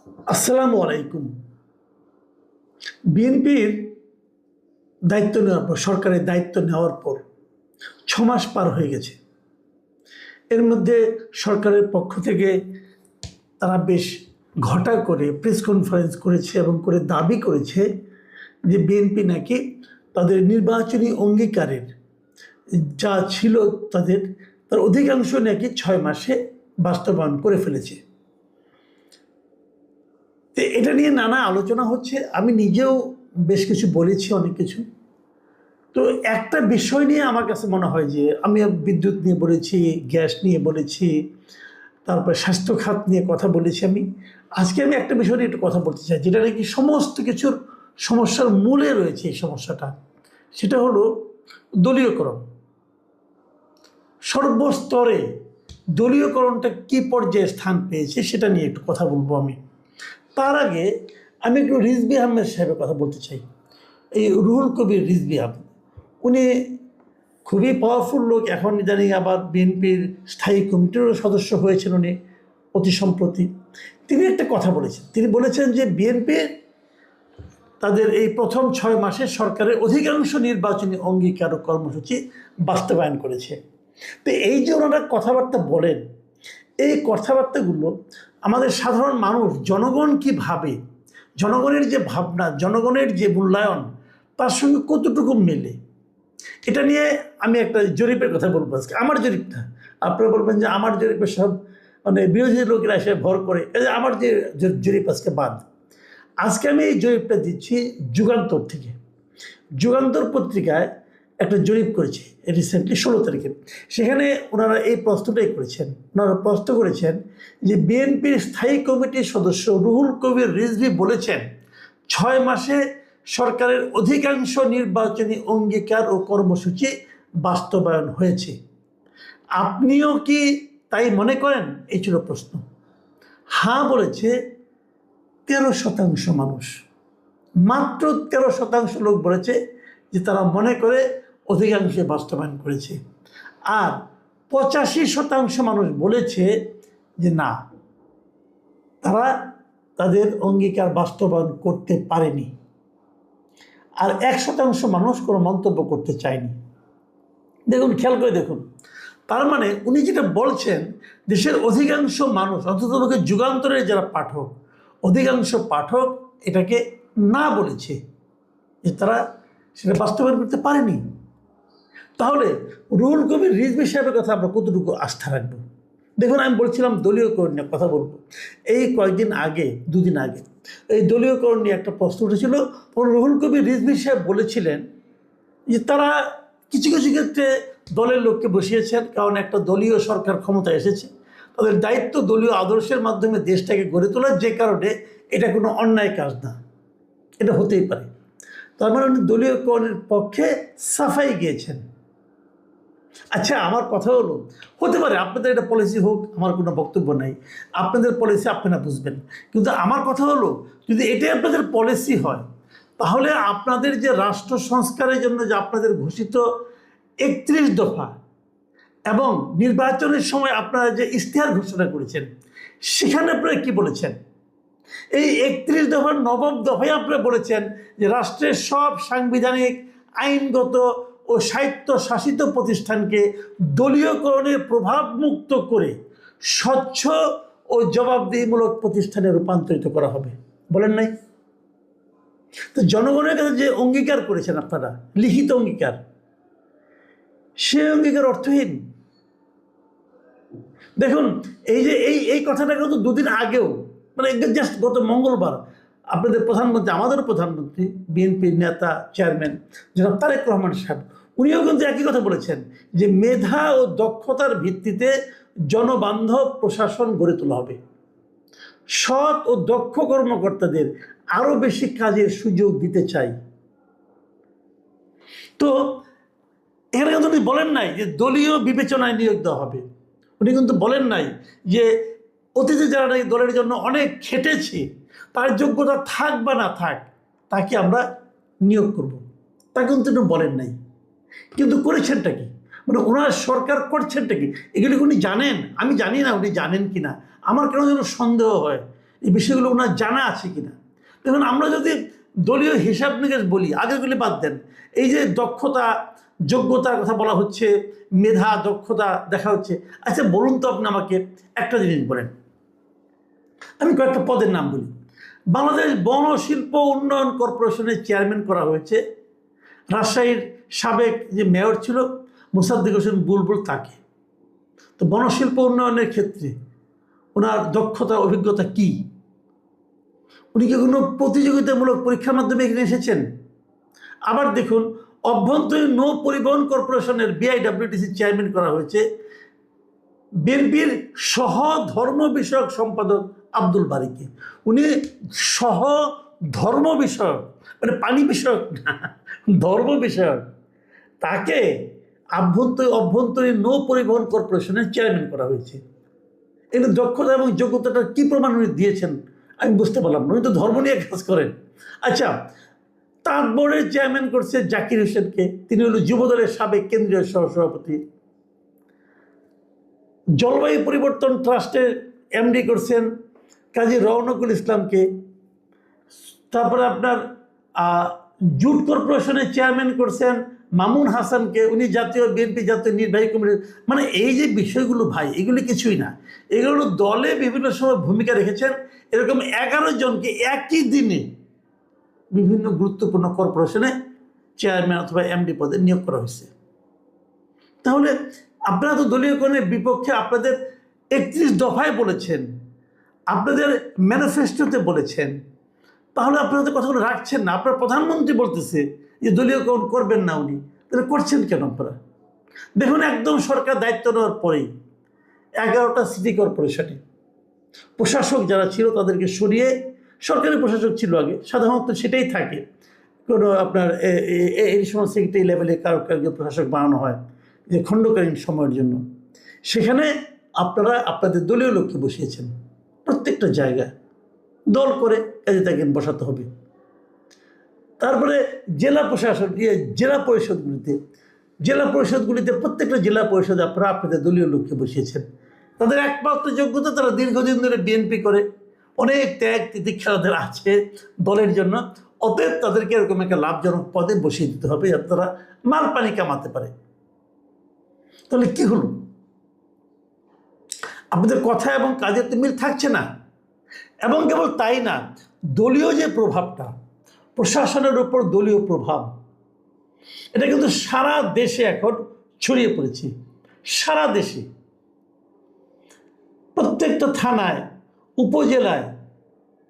আসসালামু আলাইকুম। বিএনপির দায়িত্ব নেওয়ার পর, সরকারের দায়িত্ব নেওয়ার পর 6 মাস পার হয়ে গেছে। এর মধ্যে সরকারের পক্ষ থেকে তারা বেশ ঘটা করে প্রেস কনফারেন্স করেছে এবং করে দাবি করেছে যে বিএনপি নাকি তাদের নির্বাচনী অঙ্গীকারের যা ছিল তার অধিকাংশ নাকি 6 মাসে বাস্তবায়ন করে ফেলেছে। তো এটা নিয়ে নানা আলোচনা হচ্ছে। আমি নিজেও বেশ কিছু বলেছি, অনেক কিছু। তো একটা বিষয় নিয়ে আমার কাছে মনে হয় যে আমি বিদ্যুৎ নিয়ে বলেছি, গ্যাস নিয়ে বলেছি, তারপর স্বাস্থ্য খাত নিয়ে কথা বলেছি। আজকে আমি একটা বিষয় নিয়ে একটু কথা বলতে চাই, যেটা নাকি সমস্ত কিছুর সমস্যার মূলে রয়েছে। এই সমস্যাটা সেটা হলো দলীয়করণ। সর্বস্তরে দলীয়করণটা কী পর্যায়ে স্থান পেয়েছে সেটা নিয়ে একটু কথা বলবো আমি। তার আগে আমি একটু রিজভী আহমেদ সাহেবের কথা বলতে চাই। এই রুহুল কবির রিজভী আহমেদ, উনি খুবই পাওয়ারফুল লোক। এখন জানি আবার বিএনপির স্থায়ী কমিটিরও সদস্য হয়েছেন উনি অতি সম্প্রতি। তিনি একটা কথা বলেছেন। তিনি বলেছেন যে বিএনপি তাদের এই প্রথম 6 মাসে সরকারের অধিকাংশ নির্বাচনী অঙ্গীকার ও কর্মসূচি বাস্তবায়ন করেছে। তো এই যে ওনারা কথাবার্তা বলেন, এই কথাবার্তাগুলো আমাদের সাধারণ মানুষ, জনগণ কি ভাবে, জনগণের যে ভাবনা, জনগণের যে মূল্যায়ন, তার সঙ্গে কতটুকু মেলে, এটা নিয়ে আমি একটা জরিপের কথা বলবো আজকে। আমার জরিপটা আপনারা বলবেন যে আমার জরিপের সব বিরোধী লোকেরা এসে ভর করে, আমার যে জরিপ আজকে বাদ। আজকে আমি এই জরিপটা দিচ্ছি যুগান্তর থেকে। যুগান্তর পত্রিকায় একটা জরিপ করেছে রিসেন্টলি 16 তারিখে। সেখানে ওনারা এই প্রশ্নটাই করেছেন। ওনারা প্রশ্ন করেছেন যে বিএনপির স্থায়ী কমিটির সদস্য রুহুল কবির রিজভী বলেছেন 6 মাসে সরকারের অধিকাংশ নির্বাচনী অঙ্গীকার ও কর্মসূচি বাস্তবায়ন হয়েছে। আপনিও কি তাই মনে করেন? এই ছিল প্রশ্ন। হ্যাঁ বলেছে 13% মানুষ। মাত্র 13% লোক বলেছে যে তারা মনে করে অধিকাংশে বাস্তবায়ন করেছে। আর 85% মানুষ বলেছে যে না, তারা তাদের অঙ্গীকার বাস্তবায়ন করতে পারেনি। আর 1% মানুষ কোনো মন্তব্য করতে চায়নি। দেখুন, খেয়াল করে দেখুন। তার মানে উনি যেটা বলছেন, দেশের অধিকাংশ মানুষ, অন্ততপক্ষে যুগান্তরের যারা পাঠক, অধিকাংশ পাঠক এটাকে না বলেছে, যে তারা সেটা বাস্তবায়ন করতে পারেনি। তাহলে রুহুল কবির রিজভী সাহেবের কথা আমরা কতটুকু আস্থা রাখবো? দেখুন, আমি বলছিলাম দলীয়করণ নিয়ে কথা বলবো। এই কয়েকদিন আগে, দুদিন আগে, এই দলীয়করণ নিয়ে একটা প্রশ্ন উঠেছিল। রুহুল কবির রিজভী সাহেব বলেছিলেন যে তারা কিছু কিছু ক্ষেত্রে দলের লোককে বসিয়েছেন, কারণ একটা দলীয় সরকার ক্ষমতায় এসেছে, তাদের দায়িত্ব দলীয় আদর্শের মাধ্যমে দেশটাকে গড়ে তোলা, যে কারণে এটা কোনো অন্যায় কাজ না, এটা হতেই পারে। তার মানে উনি দলীয়করণের পক্ষে সাফাই গিয়েছেন। আচ্ছা, আমার কথা হলো, হতে পারে আপনাদের এটা পলিসি হোক, আমার কোনো বক্তব্য নাই, আপনাদের পলিসি আপনারা বুঝবেন। কিন্তু আমার কথা হলো, যদি এটাই আপনাদের পলিসি হয়, তাহলে আপনাদের যে রাষ্ট্র সংস্কারের জন্য যে আপনাদের ঘোষিত 31 দফা এবং নির্বাচনের সময় আপনারা যে ইশতেহার ঘোষণা করেছেন, সেখানে আপনারা কি বলেছেন? এই 31 দফার 9ম দফায় আপনারা বলেছেন যে রাষ্ট্রের সব সাংবিধানিক, আইনগত ও স্বায়ত্তশাসিত প্রতিষ্ঠানকে দলীয়করণের প্রভাব মুক্ত করে স্বচ্ছ ও জবাবদিহিমূলক প্রতিষ্ঠানে রূপান্তরিত করা হবে, বলেন নাই? তো জনগণের কাছে যে অঙ্গীকার করেছেন আপনারা, লিখিত অঙ্গীকার, সে অঙ্গীকার অর্থহীন। দেখুন, এই যে এই কথাটা কিন্তু দুদিন আগেও, মানে জাস্ট গত মঙ্গলবার, আপনাদের প্রধানমন্ত্রী, আমাদের প্রধানমন্ত্রী, বিএনপির নেতা, চেয়ারম্যান জনাব তারেক রহমান সাহেব, উনিও কিন্তু একই কথা বলেছেন যে মেধা ও দক্ষতার ভিত্তিতে জনবান্ধব প্রশাসন গড়ে তোলা হবে। সৎ ও দক্ষ কর্মকর্তাদের আরও বেশি কাজের সুযোগ দিতে চাই। তো এখানে কিন্তু উনি বলেন নাই যে দলীয় বিবেচনায় নিয়োগ দেওয়া হবে। উনি কিন্তু বলেন নাই যে অতীতে যারা নাকি দলের জন্য অনেক খেটেছে, তার যোগ্যতা থাক বা না থাক, তাকে আমরা নিয়োগ করব, তা কিন্তু উনি বলেন নাই। কিন্তু করেছেনটা কি? মানে ওনার সরকার করছেনটা কি? এগুলি উনি জানেন, আমি জানি না উনি জানেন কি না। আমার কেন যেন সন্দেহ হয় এই বিষয়গুলো ওনার জানা আছে কিনা। দেখুন, আমরা যদি দলীয় হিসাব নিকেশ বলি, আগেগুলি বাদ দেন, এই যে দক্ষতা যোগ্যতার কথা বলা হচ্ছে, মেধা দক্ষতা দেখা হচ্ছে, আচ্ছা বলুন তো আপনি আমাকে একটা জিনিস বলেন, আমি কয়েকটা পদের নাম বলি। বাংলাদেশ বন শিল্প উন্নয়ন কর্পোরেশনের চেয়ারম্যান করা হয়েছে রাজশাহীর সাবেক যে মেয়র ছিল মোসাদ্দেক হোসেন বুলবুল, তাকে। তো বনশিল্প উন্নয়নের ক্ষেত্রে ওনার দক্ষতা অভিজ্ঞতা কি? উনি কি কোনো প্রতিযোগিতামূলক পরীক্ষার মাধ্যমে এখানে এসেছেন? আবার দেখুন, অভ্যন্তরীণ নৌ পরিবহন কর্পোরেশনের বিআইডব্লিউটিসি চেয়ারম্যান করা হয়েছে বিএনপির সহ ধর্ম বিষয়ক সম্পাদক আব্দুল বারীকে। উনি সহ ধর্ম বিষয়ক, মানে পানি বিষয়ক না, ধর্ম বিষয়ক, তাকে অভ্যন্তরীণ নৌ পরিবহন কর্পোরেশনের চেয়ারম্যান করা হয়েছে। এগুলো দক্ষতা এবং যোগ্যতাটা কী প্রমাণ উনি দিয়েছেন আমি বুঝতে পারলাম না। উনি তো ধর্ম নিয়ে কাজ করেন। আচ্ছা, তাঁত বোর্ডের চেয়ারম্যান করছে জাকির হোসেনকে, তিনি হলো যুবদলের সাবেক কেন্দ্রীয় সহসভাপতি। জলবায়ু পরিবর্তন ট্রাস্টের এমডি করছেন কাজী রওনকুল ইসলামকে। তারপরে আপনার জুট কর্পোরেশনের চেয়ারম্যান করছেন মামুন হাসানকে, উনি জাতীয় বিএনপি জাতীয় নির্বাহী কমিটির। মানে এই যে বিষয়গুলো ভাই, এগুলি কিছুই না, এগুলো দলে বিভিন্ন সময় ভূমিকা রেখেছেন। এরকম 11 জনকে একই দিনে বিভিন্ন গুরুত্বপূর্ণ কর্পোরেশনে চেয়ারম্যান অথবা এমডি পদে নিয়োগ করা হয়েছে। তাহলে আপনারা তো দলীয়করণের বিপক্ষে আপনাদের 31 দফায় বলেছেন, আপনাদের ম্যানিফেস্টোতে বলেছেন, তাহলে আপনারা তো কথাগুলো রাখছেন না। আপনার প্রধানমন্ত্রী বলতেছে যে দলীয়করণ করবেন না, উনি তাহলে করছেন কেন আপনারা? দেখুন, একদম সরকার দায়িত্ব নেওয়ার পরেই 11টা সিটি কর্পোরেশনে প্রশাসক যারা ছিল তাদেরকে সরিয়ে, সরকারি প্রশাসক ছিল আগে, সাধারণত সেটাই থাকে, কোনো আপনার এই সময় সেক্রেটারি লেভেলে কারো একজন প্রশাসক বানানো হয় যে খণ্ডকালীন সময়ের জন্য। সেখানে আপনারা আপনাদের দলীয় লোককে বসিয়েছেন প্রত্যেকটা জায়গায়, দল করে কাজে তাকে বসাতে হবে। তারপরে জেলা প্রশাসন, জেলা পরিষদগুলিতে প্রত্যেকটা জেলা পরিষদে আপনারা আপনাদের দলীয় লোককে বসিয়েছেন। তাদের একমাত্র যোগ্যতা, তারা দীর্ঘদিন ধরে বিএনপি করে, অনেক ত্যাগ তিতিক্ষা তাদের আছে দলের জন্য। অতএব তাদেরকে এরকম একটা লাভজনক পদে বসিয়ে দিতে হবে যাতে তারা মাল পানি কামাতে পারে। তাহলে কি হলো? আপনাদের কথা এবং কাজের তো মিল থাকছে না। এবং কেবল তাই না, দলীয় যে প্রভাবটা, প্রশাসনের উপর দলীয় প্রভাব, এটা কিন্তু সারা দেশে এখন ছড়িয়ে পড়েছে। সারা দেশে প্রত্যেকটা থানায়, উপজেলায়,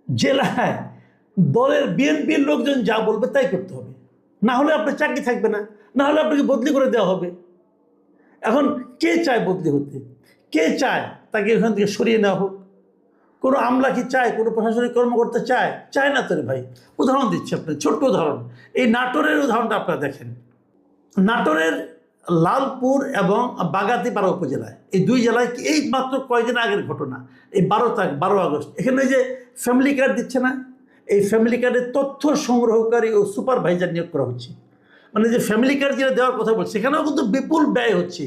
জেলায় দলের বিএনপির লোকজন যা বলবে তাই করতে হবে, না হলে আপনার চাকরি থাকবে না, না হলে আপনাকে বদলি করে দেওয়া হবে। এখন কে চায় বদলি হতে? কে চায় তাকে এখান থেকে সরিয়ে নেওয়া হোক? কোনো আমলা কি চায়? কোনো প্রশাসনিক কর্মকর্তা চায়? চায় না তো রে ভাই। উদাহরণ দিচ্ছি আপনার, ছোট্ট উদাহরণ, এই নাটোরের উদাহরণটা আপনারা দেখেন। নাটোরের লালপুর এবং বাগাতিপাড়া উপজেলায়, এই দুই জেলায় এই মাত্র কয়েকদিন আগের ঘটনা, এই 12 আগস্ট, এখানে যে ফ্যামিলি কার্ড দিচ্ছে না, এই ফ্যামিলি কার্ডের তথ্য সংগ্রহকারী ও সুপারভাইজার নিয়োগ করা হচ্ছে। মানে যে ফ্যামিলি কার্ড যেটা দেওয়ার কথা বলছে, সেখানেও কিন্তু বিপুল ব্যয় হচ্ছে।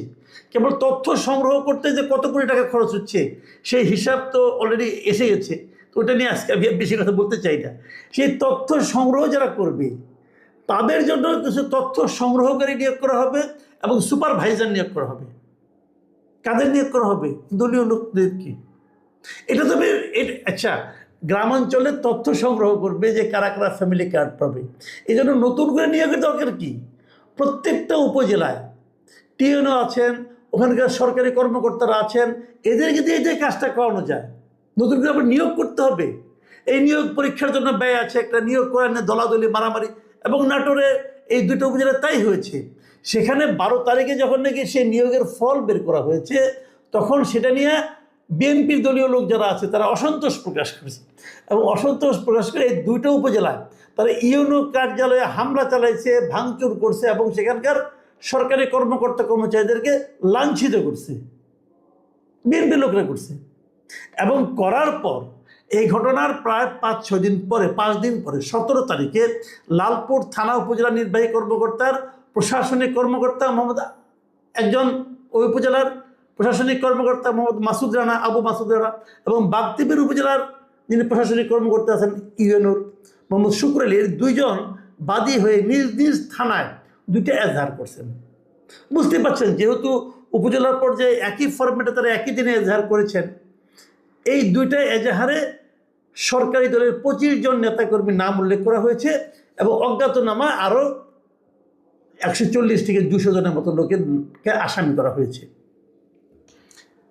কেবল তথ্য সংগ্রহ করতে যে কত কোটি টাকা খরচ হচ্ছে সেই হিসাব তো অলরেডি এসে গেছে। তো ওটা নিয়ে আজকে আমি বেশি কথা বলতে চাই না। সেই তথ্য সংগ্রহ যারা করবে তাদের জন্য কিছু তথ্য সংগ্রহকারী নিয়োগ করা হবে এবং সুপারভাইজার নিয়োগ করা হবে। কাদের নিয়োগ করা হবে? দলীয় লোকদেরকে। এটা তবে আচ্ছা, গ্রামাঞ্চলে তথ্য সংগ্রহ করবে যে কারা কারা ফ্যামিলি কার্ড পাবে, এই জন্য নতুন করে নিয়োগের দরকার কি? প্রত্যেকটা উপজেলায় টিএনও আছেন, ওখানকার সরকারি কর্মকর্তারা আছেন, এদেরকে দিয়ে যে কাজটা করানো যায়। নতুন করে আবার নিয়োগ করতে হবে। এই নিয়োগ পরীক্ষার জন্য ব্যয় আছে, একটা নিয়োগ করার দলাদলি মারামারি। এবং নাটোরে এই দুটো উপজেলায় তাই হয়েছে। সেখানে 12 তারিখে যখন নাকি সেই নিয়োগের ফল বের করা হয়েছে, তখন সেটা নিয়ে বিএনপির দলীয় লোক যারা আছে তারা অসন্তোষ প্রকাশ করেছে। এবং অসন্তোষ প্রকাশ করে এই দুটো উপজেলায় তারা ইউনো কার্যালয়ে হামলা চালাইছে, ভাঙচুর করছে এবং সেখানকার সরকারি কর্মকর্তা কর্মচারীদেরকে লাঞ্ছিত করছে, বিএনপি লোকরা করছে। এবং করার পর এই ঘটনার প্রায় 5-6 দিন পরে, 5 দিন পরে 17 তারিখে লালপুর থানা উপজেলা নির্বাহী কর্মকর্তার প্রশাসনিক কর্মকর্তা মোহাম্মদ, একজন ওই উপজেলার প্রশাসনিক কর্মকর্তা মোহাম্মদ মাসুদ রানা, আবু মাসুদ রানা, এবং বাগতিবির উপজেলার যিনি প্রশাসনিক কর্মকর্তা আছেন ইউএনওর, মোহাম্মদ শুক্র আলী, এর দুইজন বাদী হয়ে নিজ নিজ থানায় দুইটা এজাহার করছেন। বুঝতে পারছেন, যেহেতু উপজেলার পর্যায়ে একই ফরম্যাটে তারা একই দিনে এজাহার করেছেন, এই দুইটা এজাহারে সরকারি দলের 25 জন নেতাকর্মীর নাম উল্লেখ করা হয়েছে এবং অজ্ঞাতনামা আরও 140 থেকে 200 জনের মতো লোককে আসামি করা হয়েছে।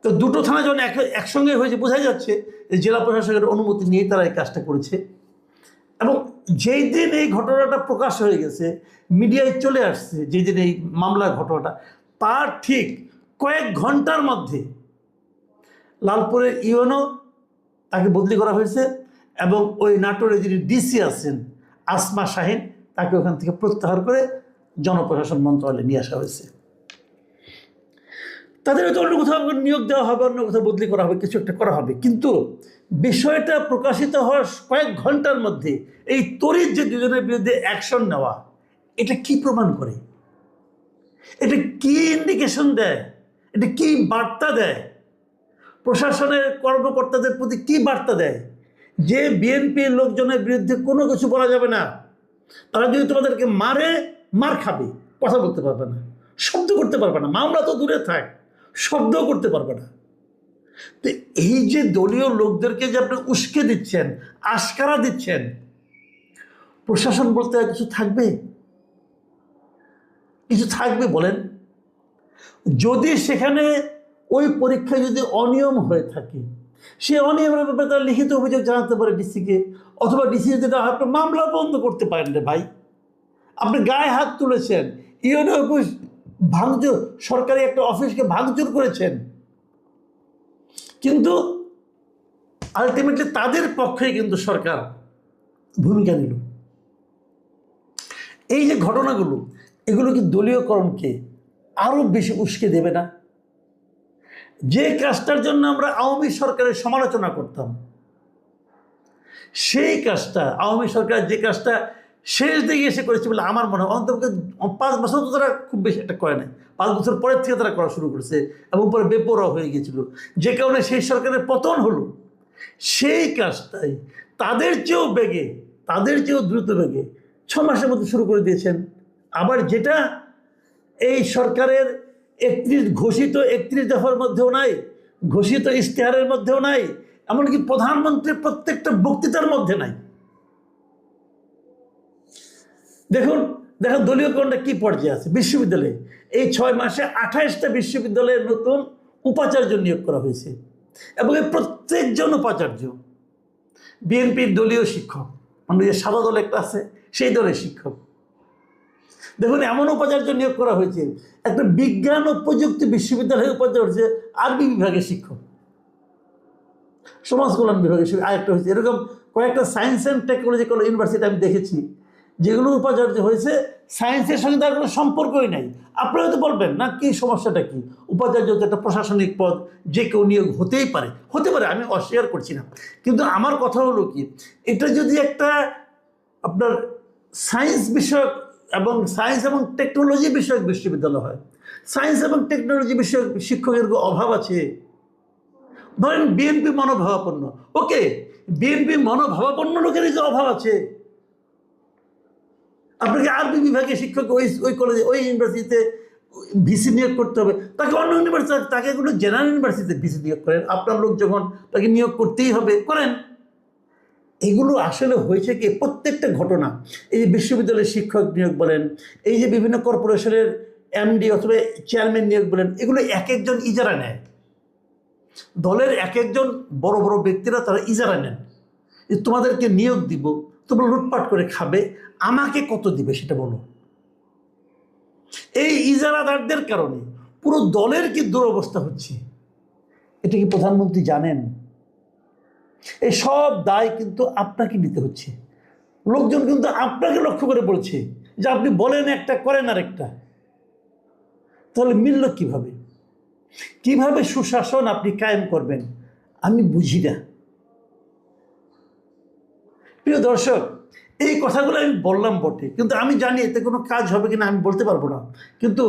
তো দুটো থানা যখন একসঙ্গে হয়েছে, বোঝা যাচ্ছে যে জেলা প্রশাসকের অনুমতি নিয়ে তারা এই কাজটা করেছে। এবং যেই দিন এই ঘটনাটা প্রকাশ হয়ে গেছে, মিডিয়ায় চলে আসছে, যেই দিন এই মামলার ঘটনাটা, তার ঠিক কয়েক ঘন্টার মধ্যে লালপুরের ইউএনও তাকে বদলি করা হয়েছে এবং ওই নাটোরে যিনি ডিসি আছেন আসমা শাহিন, তাকে ওখান থেকে প্রত্যাহার করে জনপ্রশাসন মন্ত্রণালয়ে নিয়ে আসা হয়েছে। তাদের হয়তো অন্য কোথাও নিয়োগ দেওয়া হবে, অন্য কোথাও বদলি করা হবে, কিছু একটা করা হবে। কিন্তু বিষয়টা প্রকাশিত হওয়ার কয়েক ঘন্টার মধ্যে এই তড়িৎ যে দুজনের বিরুদ্ধে অ্যাকশন নেওয়া, এটা কি প্রমাণ করে? এটা কি ইন্ডিকেশন দেয়? এটা কি বার্তা দেয়? প্রশাসনের কর্মকর্তাদের প্রতি কি বার্তা দেয়? যে বিএনপির লোকজনের বিরুদ্ধে কোনো কিছু বলা যাবে না, তারা যদি তোমাদেরকে মারে, মার খাবে, কথা বলতে পারবে না, শব্দ করতে পারবে না, মামলা তো দূরে থাক, শব্দও করতে পারবে না। তো এই যে দলীয় লোকদেরকে যে আপনি উস্কে দিচ্ছেন, আশকারা দিচ্ছেন, প্রশাসন বলতে আর কিছু থাকবে? কিছু থাকবে বলেন? যদি সেখানে ওই পরীক্ষায় যদি অনিয়ম হয়ে থাকে, সে অনিয়মের ব্যাপারে তারা লিখিত অভিযোগ জানাতে পারে ডিসিকে, অথবা ডিসি যেটা আপনি মামলা বন্ধ করতে পারেন রে ভাই। আপনি গায়ে হাত তুলেছেন, ইউএনও অফিস ভাঙচুর, সরকারি একটা অফিসকে ভাঙচুর করেছেন, কিন্তু আলটিমেটলি তাদের পক্ষে কিন্তু সরকার ভূমিকা নিল। এই যে ঘটনাগুলো, এগুলো কি দলীয়করণকে আরও বেশি উস্কে দেবে না? যে কাজটার জন্য আমরা আওয়ামী সরকারের সমালোচনা করতাম, সেই কাজটা আওয়ামী সরকার যে কাজটা শেষ দিকে এসে করেছে বলে আমার মনে হয়, অন্তত 5 বছর তো তারা খুব বেশি একটা করে নাই, 5 বছর পরের থেকে তারা করা শুরু করেছে এবং পরে বেপরোয়া হয়ে গিয়েছিল, যে কারণে সেই সরকারের পতন হলো। সেই কাজটাই তাদের চেয়েও বেগে, তাদের চেয়েও দ্রুত বেগে 6 মাসের মধ্যে শুরু করে দিয়েছেন। আবার যেটা এই সরকারের ঘোষিত 31 দফার মধ্যেও নাই, ঘোষিত ইশতেহারের মধ্যেও নাই, এমনকি প্রধানমন্ত্রীর প্রত্যেকটা বক্তৃতার মধ্যে নাই। দেখুন দেখুন দলীয়করণটা কি পর্যায়ে আছে বিশ্ববিদ্যালয়ে। এই 6 মাসে 28টা বিশ্ববিদ্যালয়ের নতুন উপাচার্য নিয়োগ করা হয়েছে এবং এই প্রত্যেকজন উপাচার্য বিএনপির দলীয় শিক্ষক, মানে যে সাদা দল একটা আছে সেই দলের শিক্ষক। দেখুন এমন উপাচার্য নিয়োগ করা হয়েছে, একটা বিজ্ঞান ও প্রযুক্তি বিশ্ববিদ্যালয়ের উপাচার্য হচ্ছে আরবি বিভাগের শিক্ষক, সমাজ কল্যাণ বিভাগের আরেকটা হয়েছে। এরকম কয়েকটা সায়েন্স অ্যান্ড টেকনোলজি ইউনিভার্সিটি আমি দেখেছি, যেগুলো উপাচার্য হয়েছে সায়েন্সের সঙ্গে তার কোনো সম্পর্কই নাই। আপনি হয়তো বলবেন না কি সমস্যাটা কি, উপাচার্য তো একটা প্রশাসনিক পদ, যে কেউ নিয়োগ হতেই পারে, হতে পারে, আমি অস্বীকার করছি না। কিন্তু আমার কথা হলো কি, এটা যদি একটা আপনার সায়েন্স বিষয়ক এবং সায়েন্স এবং টেকনোলজি বিষয়ক বিশ্ববিদ্যালয় হয়, সায়েন্স এবং টেকনোলজি বিষয়ক শিক্ষকের অভাব আছে। ধরেন বিএনপি মনোভাবাপন্ন, ওকে, বিএনপি মনোভাবাপন্ন লোকের যে অভাব আছে, আপনাকে আরবি বিভাগের শিক্ষক ওই কলেজে ওই ইউনিভার্সিটিতে ভিসি নিয়োগ করতে হবে, তাকে অন্য ইউনিভার্সিটি, তাকে কোনো জেনারেল ইউনিভার্সিটিতে ভিসি নিয়োগ করেন। আপনার লোক যখন, তাকে নিয়োগ করতেই হবে, করেন। এগুলো আসলে হয়েছে কি, প্রত্যেকটা ঘটনা, এই যে বিশ্ববিদ্যালয়ের শিক্ষক নিয়োগ বলেন, এই যে বিভিন্ন কর্পোরেশনের এমডি অথবা চেয়ারম্যান নিয়োগ বলেন, এগুলো এক একজন ইজারা নেয়। দলের এক একজন বড় বড় ব্যক্তিরা তারা ইজারা নেন, তোমাদেরকে নিয়োগ দিব, তোমরা লুটপাট করে খাবে, আমাকে কত দিবে সেটা বলো। এই ইজারাদারদের কারণে পুরো দলের কি দুরবস্থা হচ্ছে, এটা কি প্রধানমন্ত্রী জানেন? এই সব দায় কিন্তু আপনাকে নিতে হচ্ছে। লোকজন কিন্তু আপনাকে লক্ষ্য করে বলছে যে আপনি বলেন একটা, করেন আর একটা। তাহলে মিলল কিভাবে? কিভাবে সুশাসন আপনি কায়েম করবেন? আমি বুঝি না। প্রিয় দর্শক, এই কথাগুলো আমি বললাম বটে, কিন্তু আমি জানি এতে কোনো কাজ হবে কিনা আমি বলতে পারবো না। কিন্তু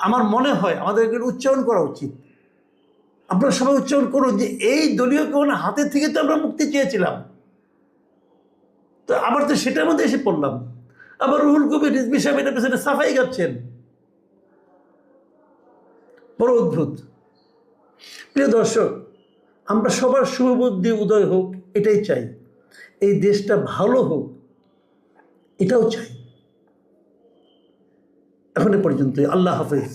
আমার মনে হয় আমাদের এগুলো উচ্চারণ করা উচিত। আপনারা সবাই উচ্চারণ করুন যে এই দলীয়করণ হাতের থেকে তো আমরা মুক্তি চেয়েছিলাম। তো আবার তো সেটার মধ্যে এসে পড়লাম, আবার রুহুল কবির রিজভী সাহেব এটার পেছনে সাফাই গাচ্ছেন। বড় অদ্ভুত। প্রিয় দর্শক, আমরা সবার শুভবুদ্ধি উদয় হোক, এটাই চাই। এই দেশটা ভালো হোক, এটাও চাই। এখন এ পর্যন্তই। আল্লাহ হাফেজ।